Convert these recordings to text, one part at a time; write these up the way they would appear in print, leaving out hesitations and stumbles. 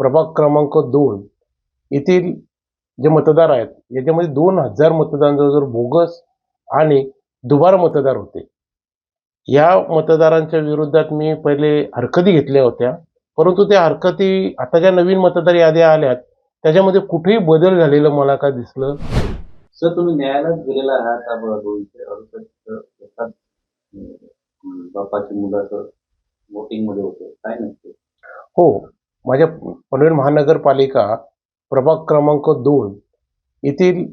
प्रभाग क्रमांक 2 येथील जे मतदार आहेत याच्यामध्ये 2000 मतदान जवळजवळ बोगस आणि दुबार मतदार होते. या मतदारांच्या विरोधात मी पहिले हरकती घेतल्या होत्या, परंतु त्या हरकती आता ज्या नवीन मतदार याद्या आल्यात त्याच्यामध्ये कुठेही बदल झालेलं मला काय दिसलं. सर, तुम्ही न्यायालयात गेलेला आहात. 268 एकाच बापाची मुलाचं वोटिंग मध्ये होते, काय नसते? हो, माझ्या पनवेल महानगरपालिका प्रभाग क्रमांक 2 येथील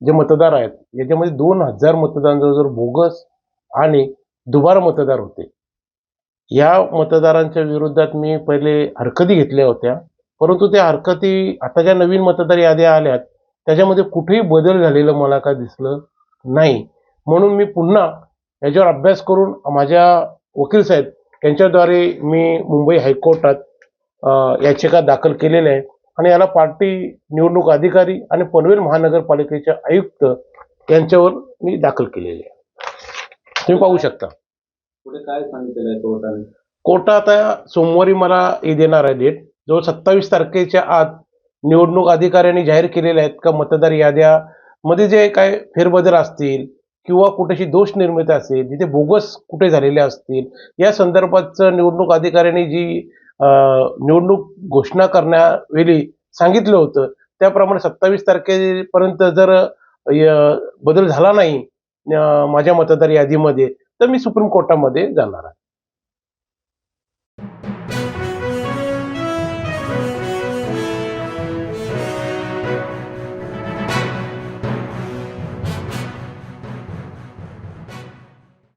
जे मतदार आहेत याच्यामध्ये 2000 मतदान जवळजवळ बोगस आणि दुबार मतदार होते. या मतदारांच्या विरोधात मी पहिले हरकती घेतल्या होत्या, परंतु त्या हरकती आता ज्या नवीन मतदार याद्या आल्यात त्याच्यामध्ये कुठेही बदल झालेलं मला काय दिसलं नाही. म्हणून मी पुन्हा याच्यावर अभ्यास करून माझ्या वकील साहेब यांच्याद्वारे मी मुंबई हायकोर्टात याचिका दाखल केलेल्या आहे आणि याला पार्टी निवडणूक अधिकारी आणि पनवेल महानगरपालिकेचे आयुक्त यांच्यावर मी दाखल केलेले आहे. तुम्ही पाहू शकता. पुढे काय सांगितलेलं आहे कोर्टाने? कोर्ट आता सोमवारी मला हे देणार आहे डेट. जवळ 27 तारखेच्या आत निवडणूक अधिकाऱ्यांनी जाहीर केलेले आहेत का मतदार याद्यामध्ये जे काय फेरबदल असतील किंवा कुठेशी दोष निर्मिती असेल, जिथे बोगस कुठे झालेले असतील, या संदर्भातचं निवडणूक अधिकाऱ्यांनी जी निवडणूक घोषणा करण्यावेळी सांगितलं होतं त्याप्रमाणे 27 तारखेपर्यंत जर बदल झाला नाही माझ्या मतदार यादीमध्ये तर मी सुप्रीम कोर्टामध्ये जाणार आहे.